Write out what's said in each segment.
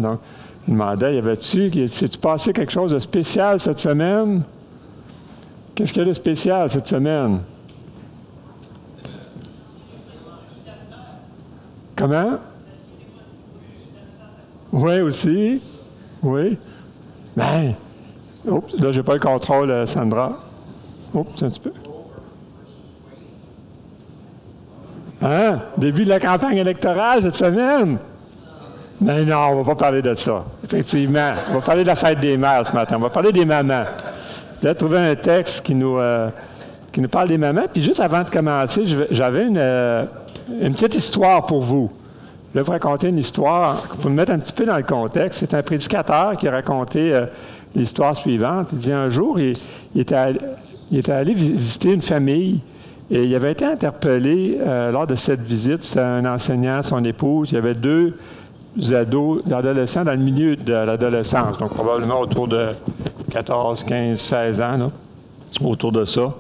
Donc, il demandait, y avait-tu, s'est-tu passé quelque chose de spécial cette semaine? Qu'est-ce qu'il y a de spécial cette semaine? Comment? Oui, aussi. Oui. Ben, oups, là, je n'ai pas le contrôle, Sandra. Oups, un petit peu. Hein? Début de la campagne électorale cette semaine? Mais non, on ne va pas parler de ça. Effectivement. On va parler de la fête des mères ce matin. On va parler des mamans. J'ai trouvé un texte qui nous parle des mamans. Puis juste avant de commencer, j'avais une petite histoire pour vous. Je vais vous raconter une histoire pour vous mettre un petit peu dans le contexte. C'est un prédicateur qui a raconté l'histoire suivante. Il dit un jour, il était allé visiter une famille et il avait été interpellé lors de cette visite. C'était un enseignant, son épouse. Il y avait deux adolescents dans le milieu de l'adolescence, donc probablement autour de 14, 15, 16 ans, là, autour de ça.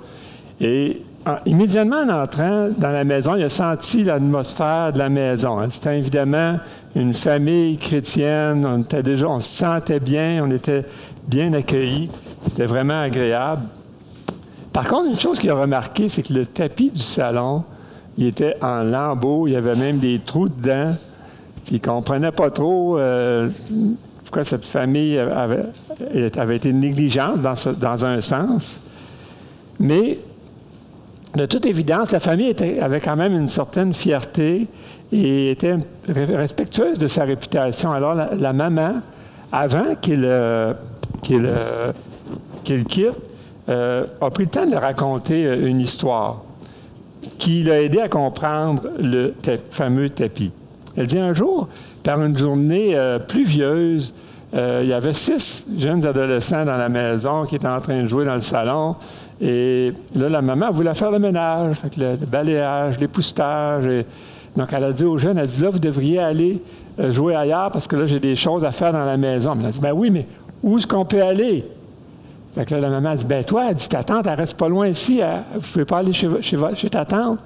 Et immédiatement en entrant dans la maison, il a senti l'atmosphère de la maison. Hein. C'était évidemment une famille chrétienne. On se sentait bien, on était bien accueillis. C'était vraiment agréable. Par contre, une chose qu'il a remarqué, c'est que le tapis du salon, il était en lambeaux. Il y avait même des trous dedans. Puis il ne comprenait pas trop pourquoi cette famille avait été négligente dans un sens. Mais de toute évidence, la famille avait quand même une certaine fierté et était respectueuse de sa réputation. Alors, la maman, avant qu'il quitte, a pris le temps de raconter une histoire qui l'a aidé à comprendre le fameux tapis. Elle dit un jour, par une journée pluvieuse, il y avait 6 jeunes adolescents dans la maison qui étaient en train de jouer dans le salon. Et là, la maman voulait faire le ménage, fait que le balayage, l'époussetage. Donc, elle a dit aux jeunes, elle dit, là, vous devriez aller jouer ailleurs parce que là, j'ai des choses à faire dans la maison. Elle a dit, ben oui, mais où est-ce qu'on peut aller? Fait que là, la maman a dit, ben toi, elle dit, ta tante, elle reste pas loin ici. Vous pouvez pas aller chez ta tante?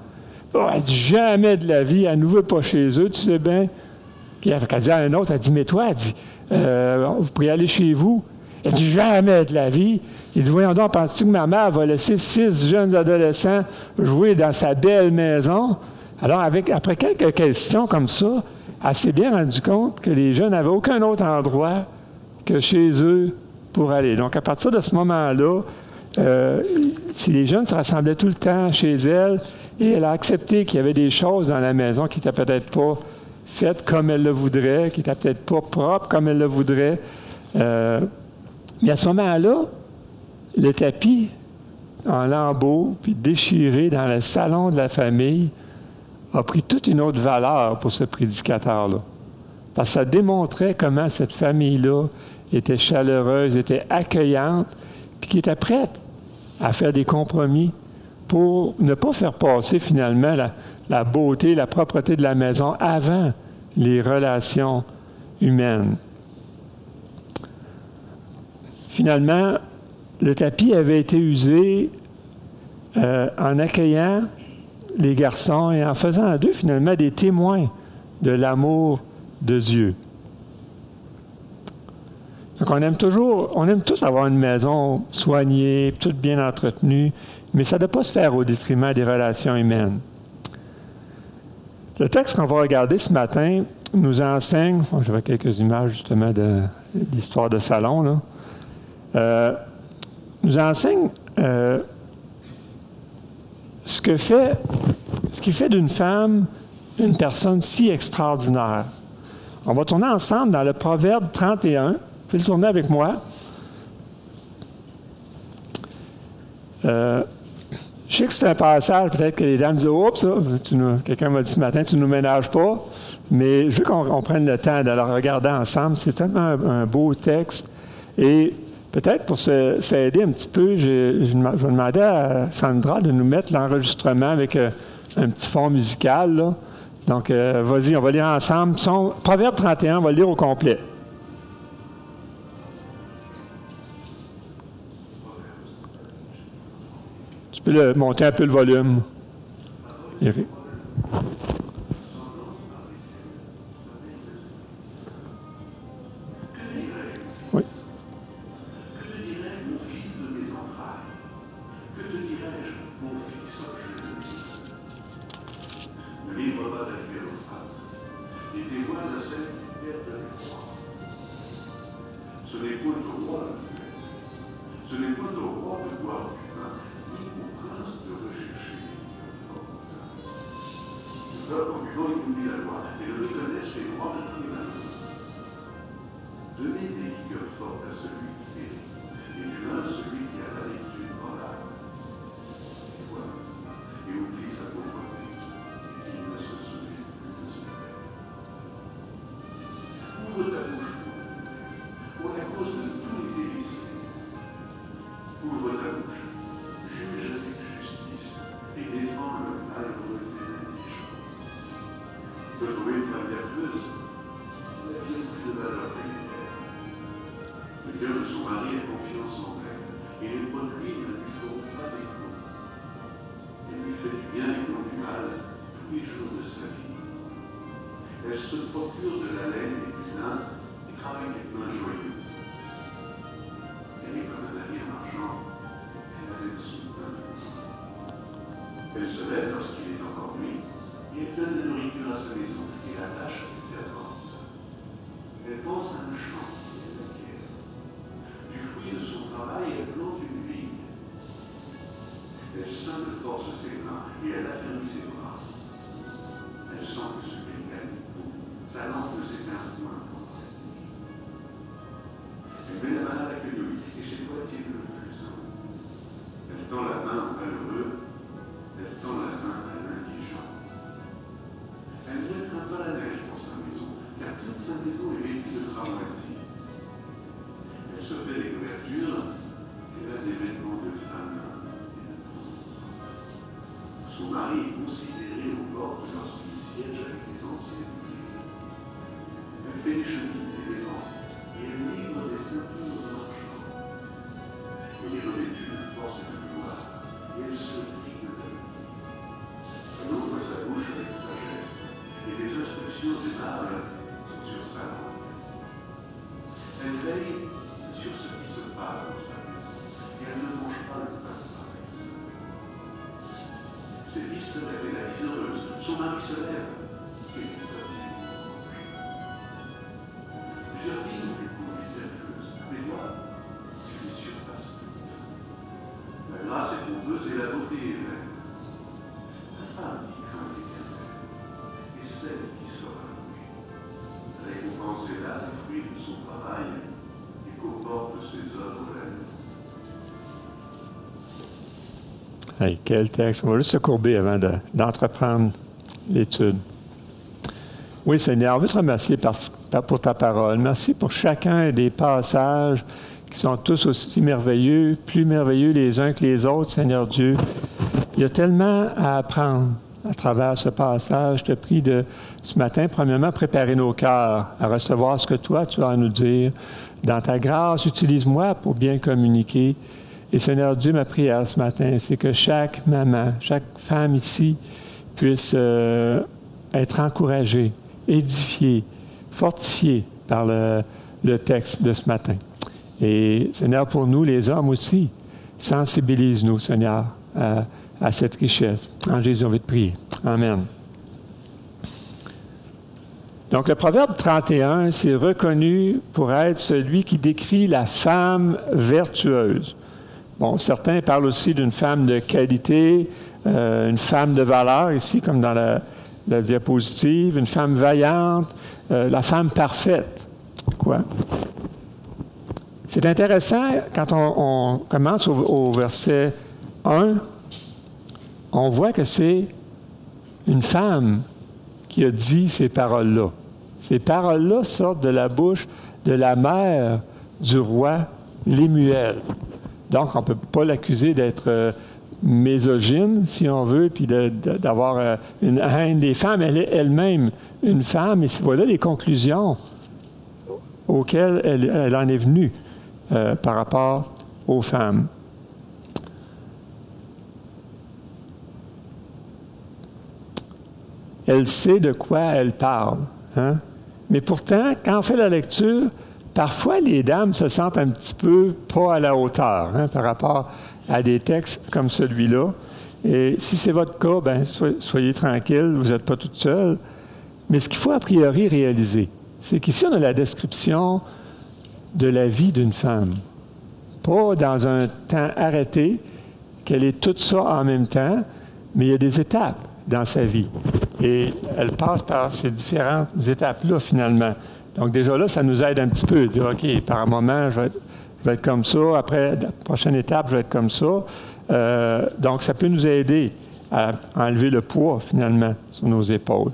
Oh, elle dit, jamais de la vie, elle ne veut pas chez eux, tu sais bien. Puis elle dit à un autre, elle dit, mais toi, elle dit, vous pourriez aller chez vous. Elle dit, jamais de la vie. Il dit, voyons donc, penses-tu que ma mère va laisser 6 jeunes adolescents jouer dans sa belle maison? Alors, après quelques questions comme ça, elle s'est bien rendue compte que les jeunes n'avaient aucun autre endroit que chez eux pour aller. Donc, à partir de ce moment-là, si les jeunes se rassemblaient tout le temps chez elle, et elle a accepté qu'il y avait des choses dans la maison qui n'étaient peut-être pas faites comme elle le voudrait, qui n'étaient peut-être pas propres comme elle le voudrait. Mais à ce moment-là, le tapis en lambeaux, puis déchiré dans le salon de la famille, a pris toute une autre valeur pour ce prédicateur-là. Parce que ça démontrait comment cette famille-là était chaleureuse, était accueillante, puis qui était prête à faire des compromis pour ne pas faire passer finalement la beauté, la propreté de la maison avant les relations humaines. Finalement, le tapis avait été usé en accueillant les garçons et en faisant d'eux finalement des témoins de l'amour de Dieu. Donc on aime tous avoir une maison soignée, toute bien entretenue, mais ça ne doit pas se faire au détriment des relations humaines. Le texte qu'on va regarder ce matin nous enseigne, j'avais quelques images justement de l'histoire de salon, là, nous enseigne ce qui fait d'une femme une personne si extraordinaire. On va tourner ensemble dans le Proverbe 31. Vous pouvez le tourner avec moi. Je sais que c'est un passage, peut-être que les dames disent « Oups, quelqu'un m'a dit ce matin, tu ne nous ménages pas. » Mais je veux qu'on prenne le temps de le regarder ensemble. C'est tellement un beau texte. Et peut-être pour s'aider un petit peu, je vais demander à Sandra de nous mettre l'enregistrement avec un petit fond musical, là. Donc, vas-y, on va lire ensemble. Proverbe 31, on va le lire au complet. Tu peux monter un peu le volume. Eric. Ce n'est point au roi de buvette, ce n'est point au roi de boire du vin, ni au prince de rechercher les liqueurs fortes. Le peuple, en buvant, il oublie la loi et ne reconnaissent les droits de tous les malheureux. Donnez des liqueurs fortes à celui qui périt, et du vin à celui qui a la lecture dans l'âme. Et voilà, et oublie sa pauvreté, et qu'il ne se souvient plus de sa peine. Ouvre ta bouche pour la cause de tous les délices. Ouvre ta bouche, juge avec justice, et défends le malheureux et l'indigent. Tu peux trouver une femme vertueuse, elle a bien plus de valeur que les terres. Le cœur de son mari a confiance en elle, et les produits ne lui feront pas défaut. Elle lui fait du bien et non du mal tous les jours de sa vie. Elle se procure de la laine et du lin et travaille des mains joyeuses. Elle est comme un navire marchand, elle amène son pain de joie. Elle se lève lorsqu'il est encore nuit, et elle donne la nourriture à sa maison et l'attache à ses servantes. Elle pense à un champ et à la pierre. Du fruit de son travail, elle plante une vigne. Elle scinde de force ses mains et elle affermit ses bras. Elle sent que ce qu'elle gagne, sa lampe ne s'éteint point pendant la nuit. Elle met la main à la quenouille et ses boîtiers le faisant. Elle tend la main au malheureux, elle tend la main à l'indigent. Elle ne craint pas la neige pour sa maison, car toute sa maison est vêtue de cramoisis. Elle se fait des couvertures, elle a des vêtements de femme et de pauvre. Son mari est considéré aux portes lorsqu'il siège avec les anciens du pays. Elle fait des chemises et des ventes, et elle livre des ceintures de marchands. Elle est revêtue de force et de gloire, et elle se rit de la vie. Elle ouvre sa bouche avec sagesse, et des instructions aimables sont sur sa langue. Elle veille sur ce qui se passe dans sa maison, et elle ne mange pas le pain de paresse. Ses fils se lèvent et la vie heureuse, son mari se lève, et tout va bien. Plusieurs filles ont des conduites vertueuses, mais toi, tu les surpasses toutes. La grâce est pompeuse et la beauté est vaine. La femme qui craint l'Éternel est celle qui sera louée. La récompense est là, le fruit de son travail, et qu'au bord de ses œuvres vaines. Hey, quel texte. On va juste se courber avant d'entreprendre l'étude. Oui, Seigneur, on veut te remercier pour ta parole. Merci pour chacun des passages qui sont tous aussi merveilleux, plus merveilleux les uns que les autres, Seigneur Dieu. Il y a tellement à apprendre à travers ce passage. Je te prie de, ce matin, premièrement, préparer nos cœurs à recevoir ce que toi, tu as à nous dire. Dans ta grâce, utilise-moi pour bien communiquer. Et Seigneur Dieu, ma prière ce matin, c'est que chaque maman, chaque femme ici puisse être encouragée, édifiée, fortifiée par le texte de ce matin. Et Seigneur, pour nous, les hommes aussi, sensibilise-nous, Seigneur, à cette richesse. En Jésus, on veut te prier. Amen. Donc, le Proverbe 31, c'est reconnu pour être celui qui décrit la femme vertueuse. Bon, certains parlent aussi d'une femme de qualité, une femme de valeur, ici, comme dans la diapositive, une femme vaillante, la femme parfaite. Quoi? C'est intéressant, quand on commence au verset 1, on voit que c'est une femme qui a dit ces paroles-là. Ces paroles-là sortent de la bouche de la mère du roi Lémuel. Donc, on ne peut pas l'accuser d'être misogyne, si on veut, puis d'avoir une haine des femmes. Elle est elle-même une femme, et voilà les conclusions auxquelles elle en est venue par rapport aux femmes. Elle sait de quoi elle parle. Hein? Mais pourtant, quand on fait la lecture, parfois les dames se sentent un petit peu pas à la hauteur par rapport à des textes comme celui-là. Et si c'est votre cas, ben, soyez tranquille, vous n'êtes pas toute seule. Mais ce qu'il faut a priori réaliser, c'est qu'ici, on a la description de la vie d'une femme. Pas dans un temps arrêté, qu'elle est tout ça en même temps, mais il y a des étapes dans sa vie. Et elle passe par ces différentes étapes-là, finalement. Donc déjà là, ça nous aide un petit peu. Dire, OK, par un moment, je vais être comme ça. Après, la prochaine étape, je vais être comme ça. Donc, ça peut nous aider à enlever le poids, finalement, sur nos épaules.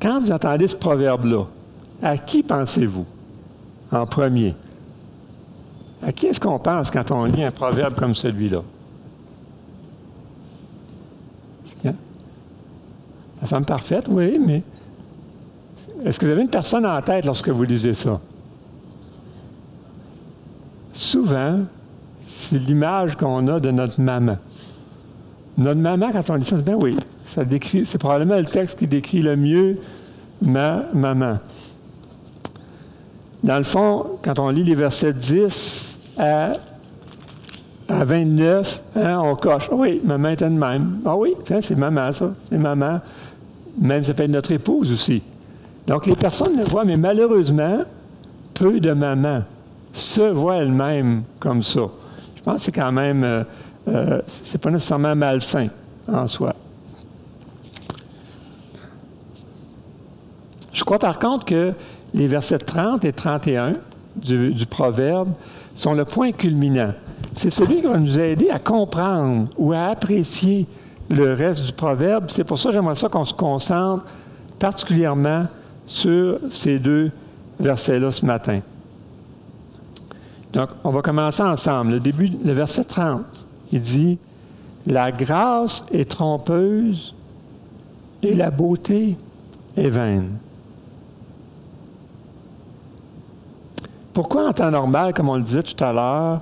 Quand vous entendez ce proverbe-là, à qui pensez-vous en premier? À qui est-ce qu'on pense quand on lit un proverbe comme celui-là? La femme parfaite, oui, mais est-ce que vous avez une personne en tête lorsque vous lisez ça? Souvent, c'est l'image qu'on a de notre maman. Notre maman, quand on lit ça, ben oui, ça décrit, c'est probablement le texte qui décrit le mieux ma maman. Dans le fond, quand on lit les versets 10 à 29, hein, on coche. Ah oui, maman était de même. Ah oui, c'est maman, ça. C'est maman. Même ça peut être notre épouse aussi. Donc, les personnes le voient, mais malheureusement, peu de mamans se voient elles-mêmes comme ça. Je pense que c'est quand même, c'est pas nécessairement malsain en soi. Je crois par contre que les versets 30 et 31 du Proverbe sont le point culminant. C'est celui qui va nous aider à comprendre ou à apprécier le reste du Proverbe. C'est pour ça que j'aimerais ça qu'on se concentre particulièrement sur ces deux versets-là ce matin. Donc, on va commencer ensemble. Le verset 30, il dit « La grâce est trompeuse et la beauté est vaine. » Pourquoi en temps normal, comme on le disait tout à l'heure,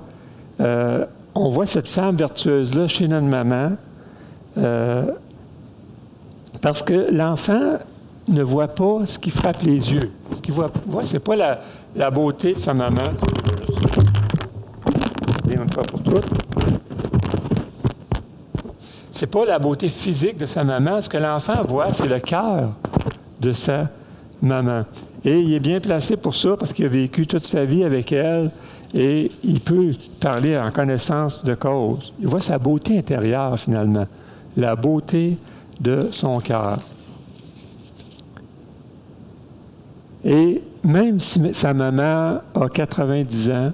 on voit cette femme vertueuse-là chez notre maman? Parce que l'enfant ne voit pas ce qui frappe les yeux. Ce qu'il voit ce n'est pas la beauté de sa maman. Une fois pour toutes. Ce n'est pas la beauté physique de sa maman. Ce que l'enfant voit, c'est le cœur de sa maman. Et il est bien placé pour ça parce qu'il a vécu toute sa vie avec elle et il peut parler en connaissance de cause. Il voit sa beauté intérieure, finalement. La beauté de son cœur. Et même si sa maman a 90 ans,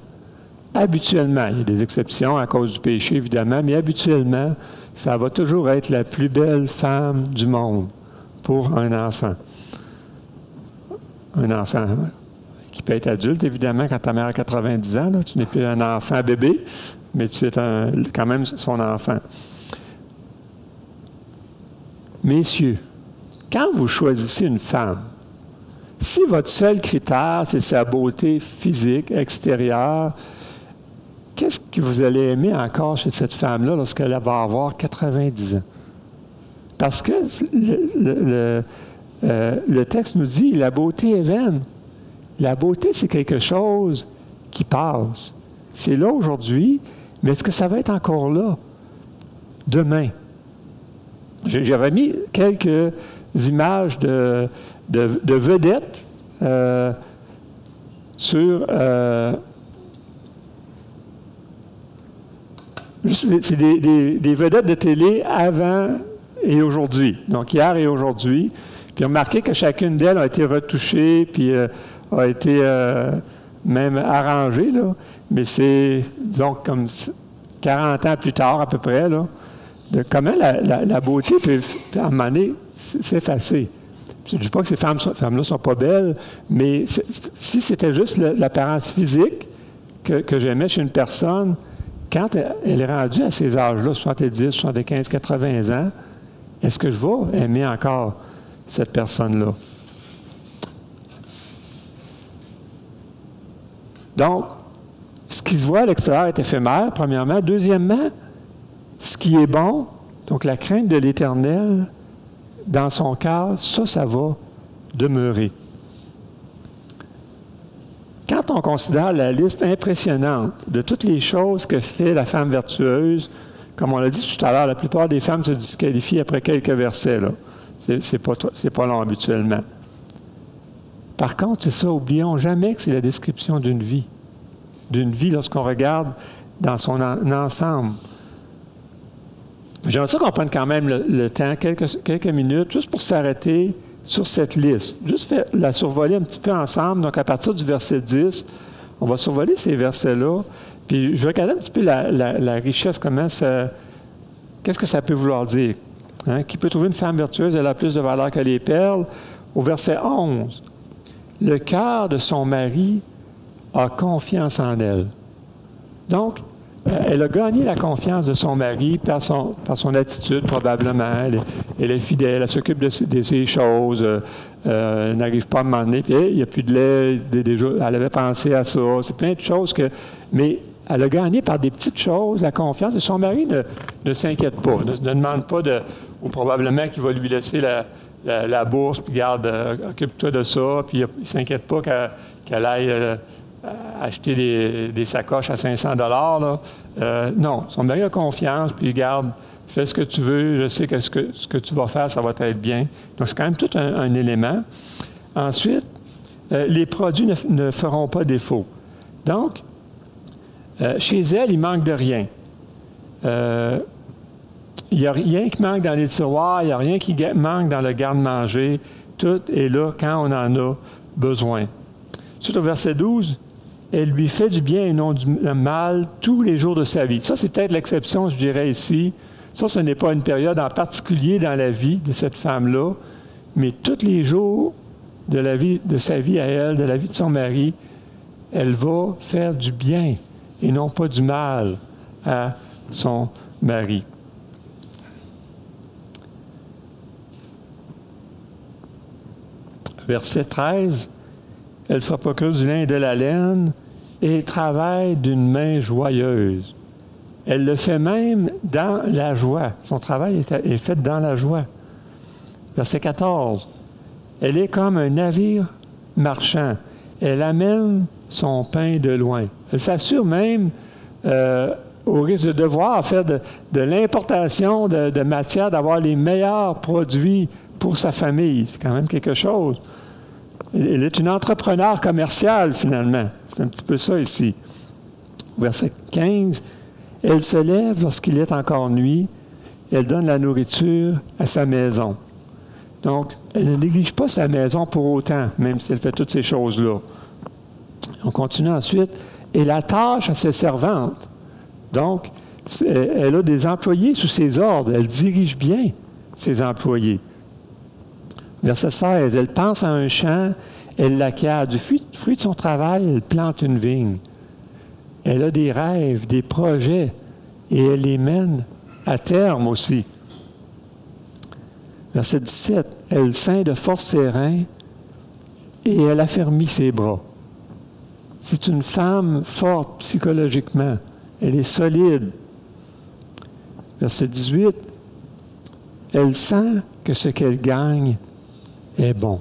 habituellement, il y a des exceptions à cause du péché, évidemment, mais habituellement, ça va toujours être la plus belle femme du monde pour un enfant. Un enfant qui peut être adulte, évidemment, quand ta mère a 90 ans, là, tu n'es plus un enfant bébé, mais tu es quand même son enfant. Messieurs, quand vous choisissez une femme, si votre seul critère, c'est sa beauté physique, extérieure, qu'est-ce que vous allez aimer encore chez cette femme-là lorsqu'elle va avoir 90 ans? Parce que le texte nous dit, la beauté est vaine. La beauté, c'est quelque chose qui passe. C'est là aujourd'hui, mais est-ce que ça va être encore là demain? J'avais mis quelques images de vedettes sur... c'est des vedettes de télé avant et aujourd'hui. Donc, hier et aujourd'hui. Puis, remarquez que chacune d'elles a été retouchée, puis a été même arrangée, là. Mais c'est, disons, comme 40 ans plus tard, à peu près, là, de comment la beauté peut, à un moment donné, s'effacer. Je ne dis pas que ces femmes-là ne sont pas belles, mais si c'était juste l'apparence physique que j'aimais chez une personne, quand elle est rendue à ces âges-là, 70, 75, 80 ans, est-ce que je vais aimer encore cette personne-là? Donc, ce qui se voit à l'extérieur est éphémère, premièrement. Deuxièmement, ce qui est bon, donc la crainte de l'Éternel, dans son cœur, ça va demeurer. Quand on considère la liste impressionnante de toutes les choses que fait la femme vertueuse, comme on l'a dit tout à l'heure, la plupart des femmes se disqualifient après quelques versets, là. C'est pas long habituellement. Par contre, c'est ça, oublions jamais que c'est la description d'une vie. D'une vie lorsqu'on regarde dans son ensemble. J'aimerais ça qu'on prenne quand même le temps, quelques minutes, juste pour s'arrêter sur cette liste. Juste la survoler un petit peu ensemble. Donc, à partir du verset 10, on va survoler ces versets-là. Puis, je vais regarder un petit peu la richesse, qu'est-ce que ça peut vouloir dire. Hein? Qui peut trouver une femme vertueuse, elle a plus de valeur que les perles. Au verset 11, le cœur de son mari a confiance en elle. Donc, elle a gagné la confiance de son mari par son attitude, probablement. Elle est fidèle, elle s'occupe de ses choses, elle n'arrive pas à m'emmener, puis il n'y a plus de lait, elle avait pensé à ça. C'est plein de choses mais elle a gagné par des petites choses la confiance, et son mari ne s'inquiète pas, ne demande pas ou probablement qu'il va lui laisser la bourse, puis garde, occupe-toi de ça, puis il ne s'inquiète pas qu'elle aille acheter des sacoches à 500 $. Non, son mari a confiance, puis garde, fais ce que tu veux, je sais que ce que tu vas faire, ça va être bien. Donc, c'est quand même tout un élément. Ensuite, les produits ne feront pas défaut. Donc, chez elle, il manque de rien. Il n'y a rien qui manque dans les tiroirs, il n'y a rien qui manque dans le garde-manger. Tout est là quand on en a besoin. Ensuite, au verset 12, elle lui fait du bien et non du mal tous les jours de sa vie. Ça, c'est peut-être l'exception, je dirais ici. Ça, ce n'est pas une période en particulier dans la vie de cette femme-là, mais tous les jours de sa vie à elle, de la vie de son mari, elle va faire du bien et non pas du mal à son mari. Verset 13, elle sera procureuse du lin et de la laine et travaille d'une main joyeuse. Elle le fait même dans la joie. Son travail est fait dans la joie. Verset 14, elle est comme un navire marchand. Elle amène son pain de loin. Elle s'assure même, au risque de devoir faire de l'importation de matière, d'avoir les meilleurs produits pour sa famille. C'est quand même quelque chose. Elle est une entrepreneure commerciale, finalement. C'est un petit peu ça ici. Verset 15, elle se lève lorsqu'il est encore nuit. Elle donne la nourriture à sa maison. Donc, elle ne néglige pas sa maison pour autant, même si elle fait toutes ces choses-là. On continue ensuite. Et la tâche à ses servantes. Donc, elle a des employés sous ses ordres. Elle dirige bien ses employés. Verset 16, elle pense à un champ, elle l'acquiert. Du fruit de son travail, elle plante une vigne. Elle a des rêves, des projets, et elle les mène à terme aussi. Verset 17, elle ceint de force ses reins et elle affermit ses bras. C'est une femme forte psychologiquement. Elle est solide. Verset 18, elle sent que ce qu'elle gagne est bon.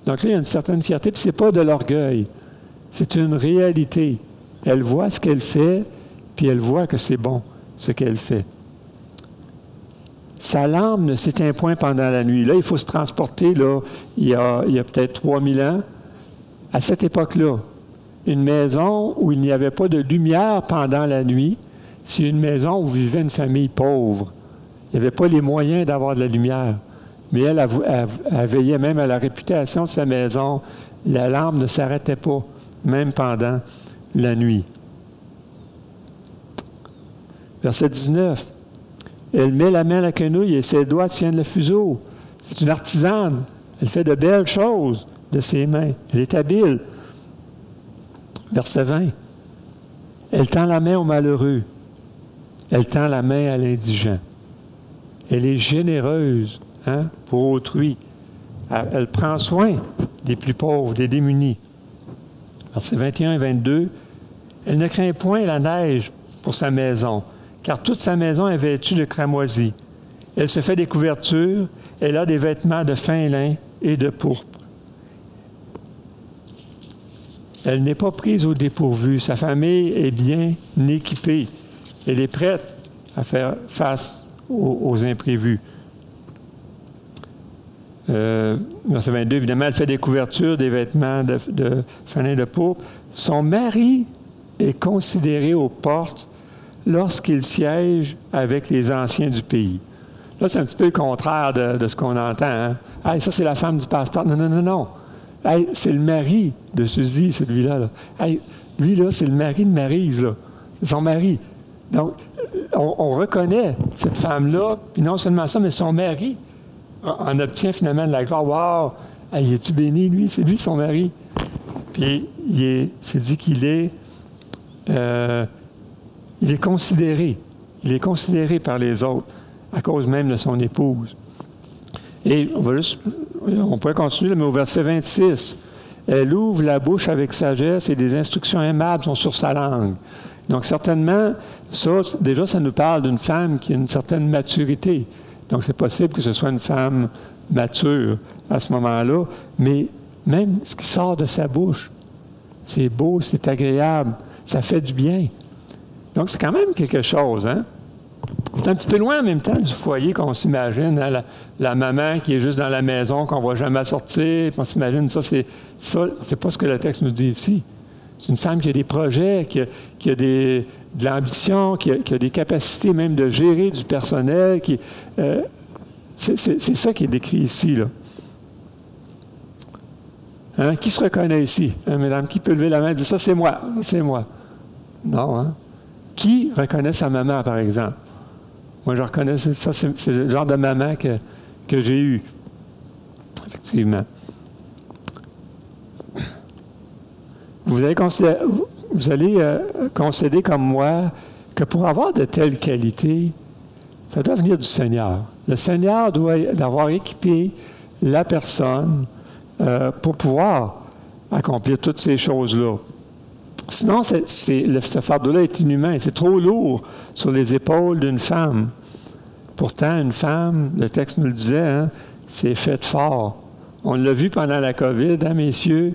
Donc là, il y a une certaine fierté, puis ce n'est pas de l'orgueil. C'est une réalité. Elle voit ce qu'elle fait, puis elle voit que c'est bon, ce qu'elle fait. Sa lampe ne s'éteint point pendant la nuit. Là, il faut se transporter, là, il y a peut-être 3000 ans. À cette époque-là, une maison où il n'y avait pas de lumière pendant la nuit, c'est une maison où vivait une famille pauvre. Il n'y avait pas les moyens d'avoir de la lumière. Mais elle veillait même à la réputation de sa maison. La lampe ne s'arrêtait pas, même pendant la nuit. Verset 19. Elle met la main à la quenouille et ses doigts tiennent le fuseau. C'est une artisane. Elle fait de belles choses de ses mains. Elle est habile. Verset 20. Elle tend la main au malheureux. Elle tend la main à l'indigent. Elle est généreuse pour autrui. Elle prend soin des plus pauvres, des démunis. Versets 21 et 22. Elle ne craint point la neige pour sa maison, car toute sa maison est vêtue de cramoisie. Elle se fait des couvertures, elle a des vêtements de fin lin et de pourpre. Elle n'est pas prise au dépourvu. Sa famille est bien équipée. Elle est prête à faire face aux imprévus. Verset 22, évidemment, elle fait des couvertures, des vêtements de fanin de pourpre. Son mari est considéré aux portes lorsqu'il siège avec les anciens du pays. Là, c'est un petit peu le contraire de ce qu'on entend. Hein? Hey, ça, c'est la femme du pasteur. Non, non, non, non. Hey, c'est le mari de Suzy, celui-là. Là. Hey, lui, là, c'est le mari de Maryse. Là. C'est son mari. Donc, on reconnaît cette femme-là, puis non seulement ça, mais son mari en obtient finalement de la gloire. Wow! Hey, es-tu béni, lui? C'est lui, son mari. Puis, c'est dit qu'il est... il est considéré. Il est considéré par les autres à cause même de son épouse. Et on pourrait continuer, mais au verset 26, elle ouvre la bouche avec sagesse et des instructions aimables sont sur sa langue. Donc, certainement, ça, déjà, ça nous parle d'une femme qui a une certaine maturité. Donc, c'est possible que ce soit une femme mature à ce moment-là, mais même ce qui sort de sa bouche, c'est beau, c'est agréable, ça fait du bien. Donc, c'est quand même quelque chose, hein? C'est un petit peu loin en même temps du foyer qu'on s'imagine, hein? La maman qui est juste dans la maison, qu'on ne voit jamais sortir, on s'imagine c'est pas ce que le texte nous dit ici. C'est une femme qui a des projets, qui a de l'ambition, qui a des capacités même de gérer du personnel. C'est ça qui est décrit ici, là. Hein? Qui se reconnaît ici? Hein, mesdames, qui peut lever la main et dire « ça, c'est moi, c'est moi ». Non, hein? Qui reconnaît sa maman, par exemple? Moi, je reconnais ça, c'est le genre de maman que j'ai eu. Effectivement. Vous allez concéder comme moi que pour avoir de telles qualités, ça doit venir du Seigneur. Le Seigneur doit avoir équipé la personne pour pouvoir accomplir toutes ces choses-là. Sinon, ce fardeau-là est inhumain. C'est trop lourd sur les épaules d'une femme. Pourtant, une femme, le texte nous le disait, hein, c'est fait fort. On l'a vu pendant la COVID, hein, messieurs.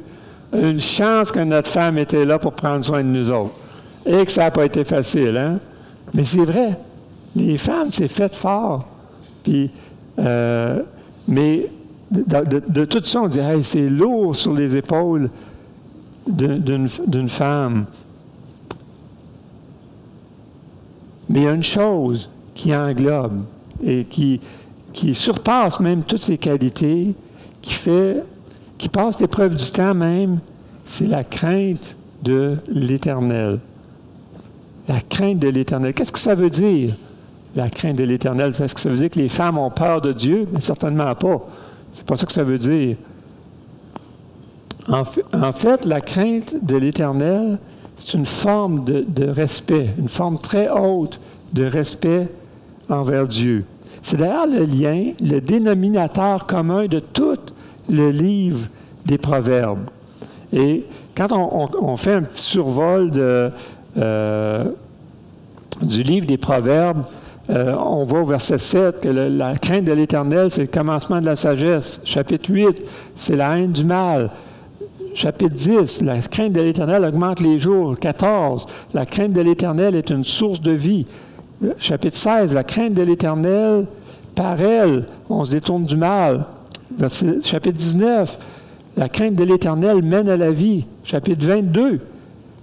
Une chance que notre femme était là pour prendre soin de nous autres. Et que ça n'a pas été facile, hein? Mais c'est vrai. Les femmes, c'est fait fort. Puis, mais de toute façon, on dit, hey, c'est lourd sur les épaules d'une femme. Mais il y a une chose qui englobe et qui surpasse même toutes ces qualités, qui passe l'épreuve du temps même, c'est la crainte de l'Éternel. La crainte de l'Éternel. Qu'est-ce que ça veut dire, la crainte de l'Éternel? Est-ce que ça veut dire que les femmes ont peur de Dieu? Mais certainement pas. C'est pas ça que ça veut dire. En fait, la crainte de l'Éternel, c'est une forme de respect, une forme très haute de respect envers Dieu. C'est d'ailleurs le lien, le dénominateur commun de tout le livre des Proverbes. Et quand on fait un petit survol du livre des Proverbes, on voit au verset 7 que la crainte de l'Éternel, c'est le commencement de la sagesse. Chapitre 8, c'est la haine du mal. Chapitre 10, la crainte de l'Éternel augmente les jours. 14, la crainte de l'Éternel est une source de vie. Chapitre 16, la crainte de l'Éternel, par elle, on se détourne du mal. Chapitre 19, la crainte de l'Éternel mène à la vie. Chapitre 22,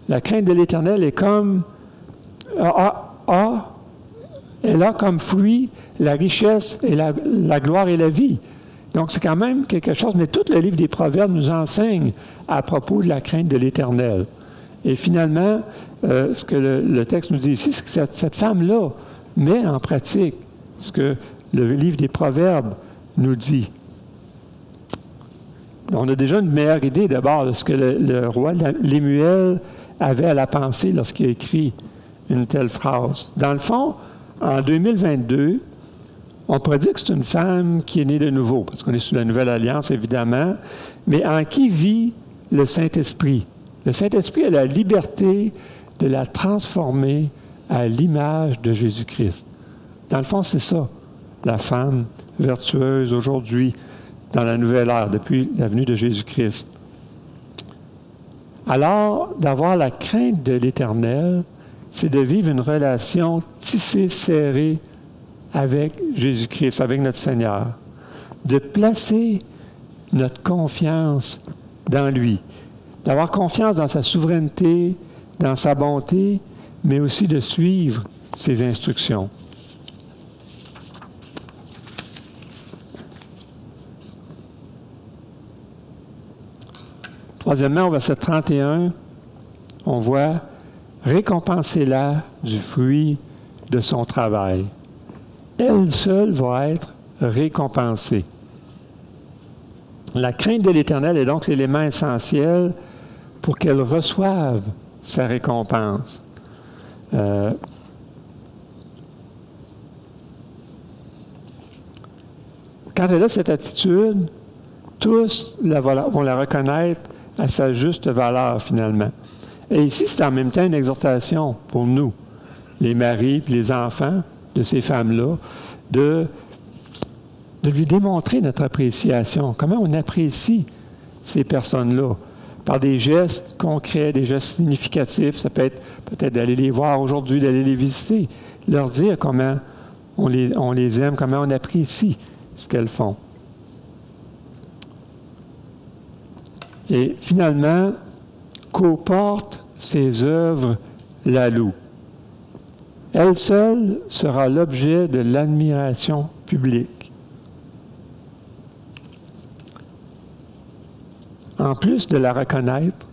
la crainte de l'Éternel est comme... elle a comme fruit la richesse et la gloire et la vie. Donc, c'est quand même quelque chose, mais tout le livre des Proverbes nous enseigne à propos de la crainte de l'Éternel. Et finalement, ce que le texte nous dit ici, c'est que cette femme-là met en pratique ce que le livre des Proverbes nous dit. On a déjà une meilleure idée d'abord de ce que le roi Lémuel avait à la pensée lorsqu'il a écrit une telle phrase. Dans le fond, en 2022, on pourrait dire que c'est une femme qui est née de nouveau, parce qu'on est sous la Nouvelle Alliance, évidemment, mais en qui vit le Saint-Esprit. Le Saint-Esprit a la liberté de la transformer à l'image de Jésus-Christ. Dans le fond, c'est ça, la femme vertueuse aujourd'hui, dans la nouvelle ère, depuis la venue de Jésus-Christ. Alors, d'avoir la crainte de l'Éternel, c'est de vivre une relation tissée, serrée avec Jésus-Christ, avec notre Seigneur. de placer notre confiance dans lui, d'avoir confiance dans sa souveraineté, dans sa bonté, mais aussi de suivre ses instructions. Troisièmement, au verset 31, on voit « Récompensez-la du fruit de son travail. Elle seule va être récompensée. » La crainte de l'Éternel est donc l'élément essentiel pour qu'elle reçoive sa récompense. Quand elle a cette attitude, tous vont la reconnaître à sa juste valeur, finalement. Et ici, c'est en même temps une exhortation pour nous, les maris et les enfants de ces femmes-là, de lui démontrer notre appréciation. Comment on apprécie ces personnes-là? Par des gestes concrets, des gestes significatifs. Ça peut être peut-être d'aller les voir aujourd'hui, d'aller les visiter, leur dire comment on les aime, comment on apprécie ce qu'elles font. Et finalement, qu'aux portes ses œuvres la louent. Elle seule sera l'objet de l'admiration publique. En plus de la reconnaître,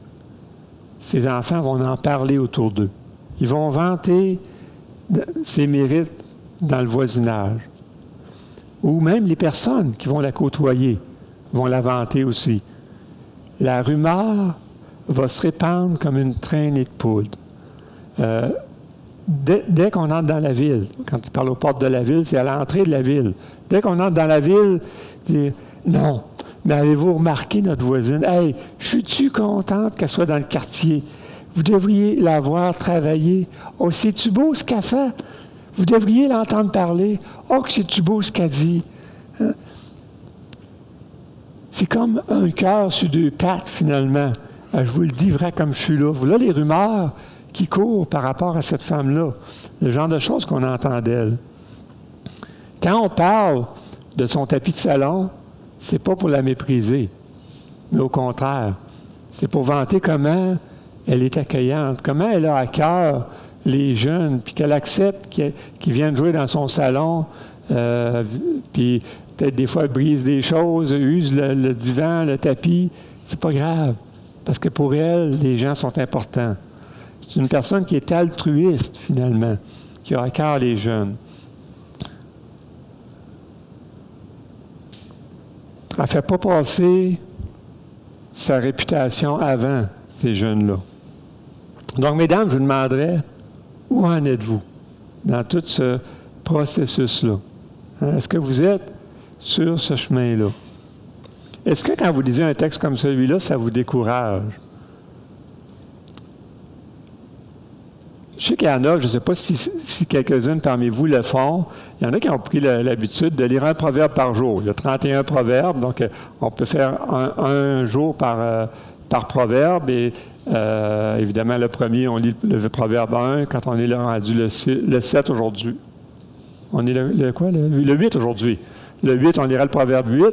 ses enfants vont en parler autour d'eux. Ils vont vanter ses mérites dans le voisinage. Ou même les personnes qui vont la côtoyer vont la vanter aussi. La rumeur va se répandre comme une traînée de poudre. Dès qu'on entre dans la ville, quand tu parles aux portes de la ville, c'est à l'entrée de la ville. Dès qu'on entre dans la ville, c'est « Non, mais avez-vous remarqué notre voisine? Hey, je suis-tu contente qu'elle soit dans le quartier? Vous devriez la voir travailler. Oh, c'est-tu beau ce qu'elle fait? Vous devriez l'entendre parler. Oh, que c'est-tu beau ce qu'elle dit? Hein? » C'est comme un cœur sur deux pattes, finalement. Je vous le dis vrai comme je suis là. Voilà les rumeurs qui courent par rapport à cette femme-là. Le genre de choses qu'on entend d'elle. Quand on parle de son tapis de salon, c'est pas pour la mépriser, mais au contraire, c'est pour vanter comment elle est accueillante, comment elle a à cœur les jeunes, puis qu'elle accepte qu'ils viennent jouer dans son salon, puis peut-être des fois elle brise des choses, use le divan, le tapis. C'est pas grave, parce que pour elle, les gens sont importants. C'est une personne qui est altruiste, finalement, qui a à cœur les jeunes. Elle ne fait pas passer sa réputation avant ces jeunes-là. Donc, mesdames, je vous demanderais, où en êtes-vous dans tout ce processus-là? Hein? Est-ce que vous êtes sur ce chemin-là? Est-ce que quand vous lisez un texte comme celui-là, ça vous décourage? Je sais qu'il y en a, je ne sais pas si quelques-unes parmi vous le font, il y en a qui ont pris l'habitude de lire un proverbe par jour. Il y a 31 proverbes, donc on peut faire un jour par proverbe. Et évidemment, le premier, on lit le proverbe 1 quand on est rendu le 7 aujourd'hui. On est le 8 aujourd'hui. Le 8, on lira le proverbe 8.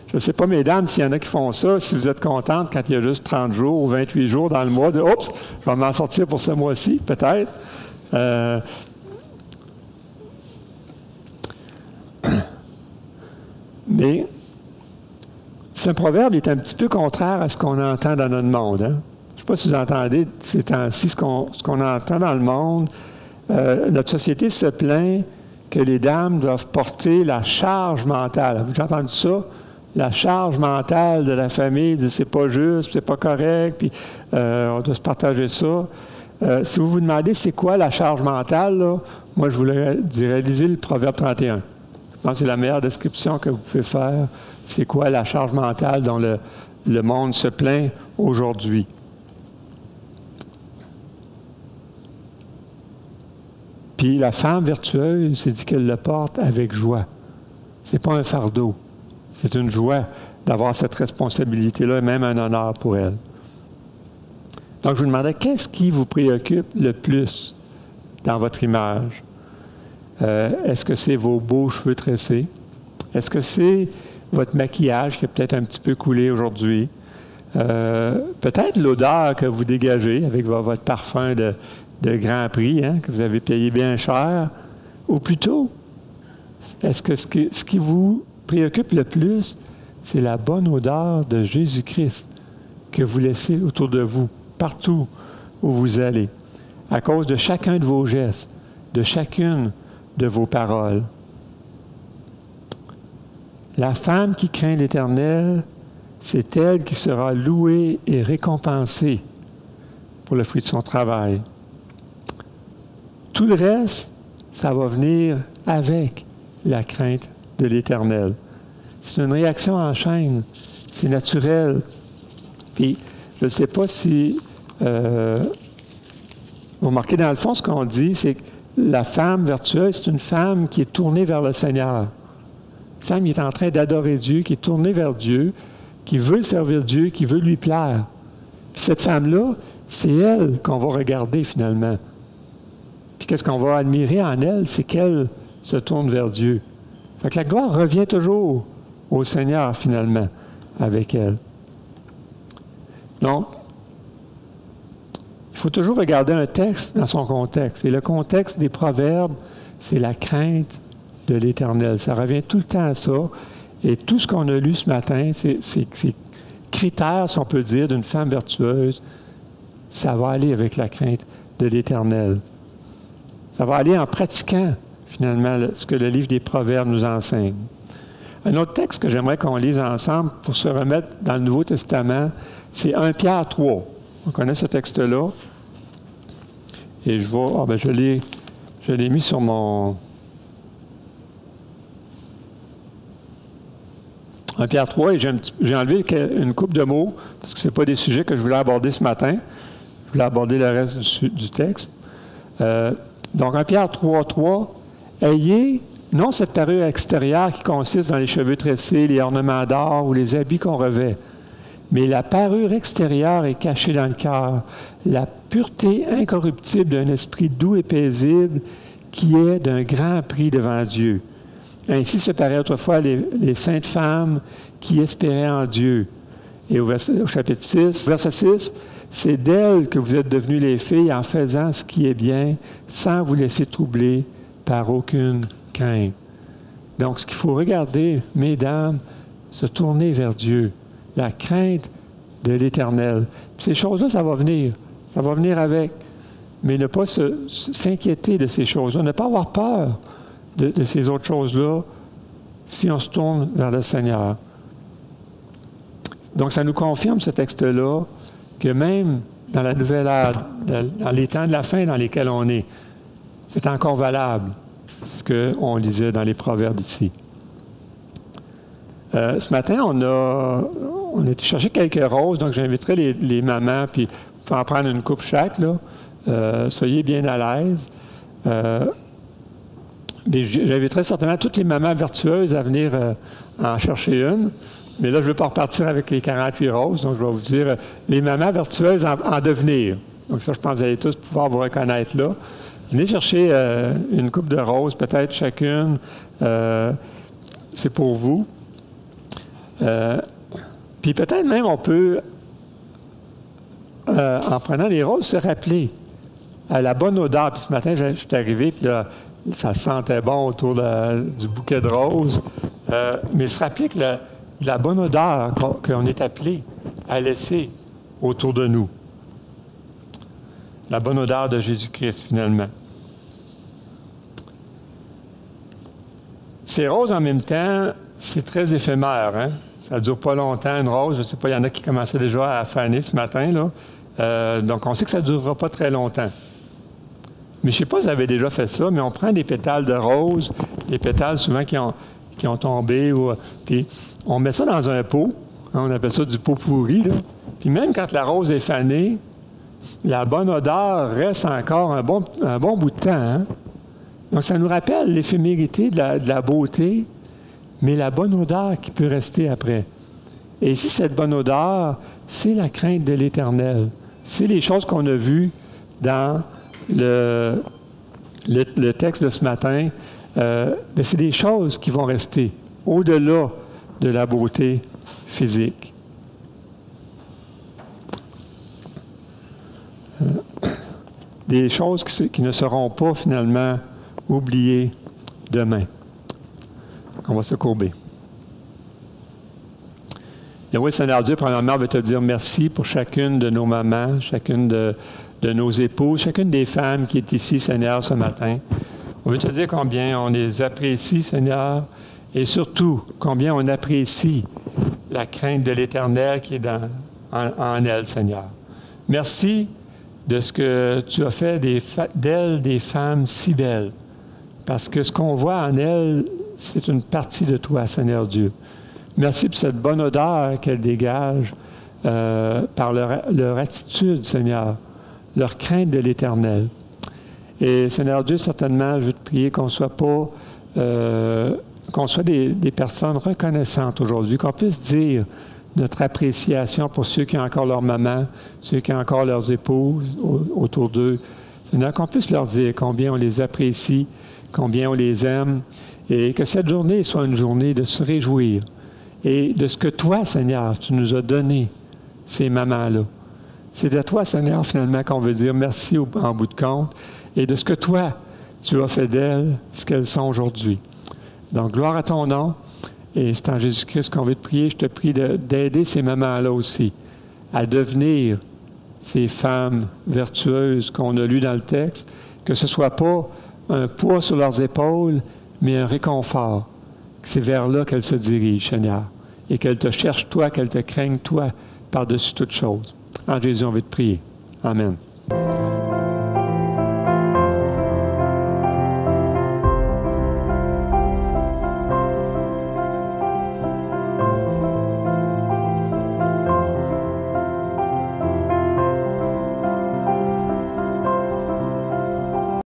Je ne sais pas, mesdames, s'il y en a qui font ça, si vous êtes contentes quand il y a juste 30 jours ou 28 jours dans le mois, de « Oups, je vais m'en sortir pour ce mois-ci, peut-être. » Mais ce proverbe est un petit peu contraire à ce qu'on entend dans notre monde. Hein? Je ne sais pas si vous entendez ces temps-ci ce qu'on entend dans le monde. Notre société se plaint que les dames doivent porter la charge mentale. Vous avez entendu ça? La charge mentale de la famille, c'est pas juste, c'est pas correct, puis on doit se partager ça. Si vous vous demandez c'est quoi la charge mentale, là, moi je vous dirais, lisez le Proverbe 31. Je pense que c'est la meilleure description que vous pouvez faire. C'est quoi la charge mentale dont le monde se plaint aujourd'hui. Puis la femme vertueuse, c'est dit qu'elle le porte avec joie. C'est pas un fardeau. C'est une joie d'avoir cette responsabilité-là et même un honneur pour elle. Donc, je vous demandais, qu'est-ce qui vous préoccupe le plus dans votre image? Est-ce que c'est vos beaux cheveux tressés? Est-ce que c'est votre maquillage qui a peut-être un petit peu coulé aujourd'hui. Peut-être l'odeur que vous dégagez avec votre parfum de Grand Prix, hein, que vous avez payé bien cher. Ou plutôt, est-ce que ce qui vous préoccupe le plus, c'est la bonne odeur de Jésus-Christ que vous laissez autour de vous, partout où vous allez, à cause de chacun de vos gestes, de chacune de vos paroles. La femme qui craint l'Éternel, c'est elle qui sera louée et récompensée pour le fruit de son travail. Tout le reste, ça va venir avec la crainte de l'Éternel. C'est une réaction en chaîne, c'est naturel. Puis, je ne sais pas si vous remarquez dans le fond, ce qu'on dit, c'est que la femme vertueuse, c'est une femme qui est tournée vers le Seigneur. Une femme qui est en train d'adorer Dieu, qui est tournée vers Dieu, qui veut servir Dieu, qui veut lui plaire. Puis cette femme-là, c'est elle qu'on va regarder finalement. Puis qu'est-ce qu'on va admirer en elle? C'est qu'elle se tourne vers Dieu. Fait que la gloire revient toujours au Seigneur finalement avec elle. Donc, il faut toujours regarder un texte dans son contexte. Et le contexte des Proverbes, c'est la crainte de l'Éternel. Ça revient tout le temps à ça. Et tout ce qu'on a lu ce matin, ces critères, si on peut dire, d'une femme vertueuse, ça va aller avec la crainte de l'Éternel. Ça va aller en pratiquant, finalement, ce que le livre des Proverbes nous enseigne. Un autre texte que j'aimerais qu'on lise ensemble pour se remettre dans le Nouveau Testament, c'est 1 Pierre 3. On connaît ce texte-là. Et je l'ai mis sur mon... 1 Pierre 3, et j'ai enlevé une couple de mots, parce que ce n'est pas des sujets que je voulais aborder ce matin. Je voulais aborder le reste du texte. Donc, 1 Pierre 3, ayez non cette parure extérieure qui consiste dans les cheveux tressés, les ornements d'or ou les habits qu'on revêt, mais la parure extérieure est cachée dans le cœur, la pureté incorruptible d'un esprit doux et paisible qui est d'un grand prix devant Dieu. Ainsi se paraît autrefois les saintes femmes qui espéraient en Dieu. Et au chapitre 6, verset 6, c'est d'elles que vous êtes devenues les filles en faisant ce qui est bien, sans vous laisser troubler par aucune crainte. Donc, ce qu'il faut regarder, mesdames, se tourner vers Dieu, la crainte de l'Éternel. Puis ces choses-là, ça va venir. Ça va venir avec. Mais ne pas s'inquiéter de ces choses-là, ne pas avoir peur de ces autres choses-là si on se tourne vers le Seigneur. Donc, ça nous confirme, ce texte-là, que même dans la nouvelle ère, dans les temps de la fin dans lesquels on est, c'est encore valable, ce qu'on lisait dans les Proverbes ici. Ce matin, on a été chercher quelques roses, donc j'inviterai les mamans, puis vous pouvez en prendre une coupe chaque, là. Soyez bien à l'aise. J'inviterai certainement toutes les mamans vertueuses à venir en chercher une. Mais là, je ne veux pas repartir avec les 48 roses, donc je vais vous dire les mamans vertueuses en devenir. Donc ça, je pense que vous allez tous pouvoir vous reconnaître là. Venez chercher une coupe de roses, peut-être chacune. C'est pour vous. Puis peut-être même on peut, en prenant les roses, se rappeler à la bonne odeur. Puis ce matin, je suis arrivé, puis là, ça sentait bon autour du bouquet de roses. Mais se rappeler que la bonne odeur qu'on est appelé à laisser autour de nous. La bonne odeur de Jésus-Christ, finalement. Ces roses, en même temps, c'est très éphémère. Hein? Ça ne dure pas longtemps, une rose. Je ne sais pas, il y en a qui commençaient déjà à faner ce matin, là. Donc, on sait que ça ne durera pas très longtemps. Mais je ne sais pas si vous avez déjà fait ça, mais on prend des pétales de rose, des pétales souvent qui ont tombé, puis on met ça dans un pot. Hein, on appelle ça du pot pourri, là. Puis même quand la rose est fanée, la bonne odeur reste encore un bon bout de temps. Hein? Donc, ça nous rappelle l'éphémérité de la beauté, mais la bonne odeur qui peut rester après. Et ici, cette bonne odeur, c'est la crainte de l'Éternel. C'est les choses qu'on a vues dans le texte de ce matin. Mais c'est des choses qui vont rester au-delà de la beauté physique. Des choses qui ne seront pas finalement oubliées demain. On va se courber. Et oui, Seigneur Dieu, premièrement, on veut te dire merci pour chacune de nos mamans, chacune de nos épouses, chacune des femmes qui est ici, Seigneur, ce matin. On veut te dire combien on les apprécie, Seigneur, et surtout combien on apprécie la crainte de l'Éternel qui est en elles, Seigneur. Merci de ce que tu as fait d'elles des femmes si belles, parce que ce qu'on voit en elles, c'est une partie de toi, Seigneur Dieu. Merci pour cette bonne odeur qu'elles dégagent par leur attitude, Seigneur, leur crainte de l'Éternel. Et Seigneur Dieu, certainement, je veux te prier qu'on soit des personnes reconnaissantes aujourd'hui, qu'on puisse dire notre appréciation pour ceux qui ont encore leur maman, ceux qui ont encore leurs épouses autour d'eux. Seigneur, qu'on puisse leur dire combien on les apprécie, combien on les aime, et que cette journée soit une journée de se réjouir et de ce que toi, Seigneur, tu nous as donné, ces mamans-là. C'est de toi, Seigneur, finalement, qu'on veut dire merci en bout de compte, et de ce que toi, tu as fait d'elles, ce qu'elles sont aujourd'hui. Donc, gloire à ton nom, et c'est en Jésus-Christ qu'on veut te prier. Je te prie d'aider ces mamans-là aussi à devenir ces femmes vertueuses qu'on a lues dans le texte, que ce ne soit pas un poids sur leurs épaules, mais un réconfort. C'est vers là qu'elles se dirigent, Seigneur, et qu'elles te cherchent, toi, qu'elles te craignent, toi, par-dessus toute chose. En Jésus, on veut te prier. Amen.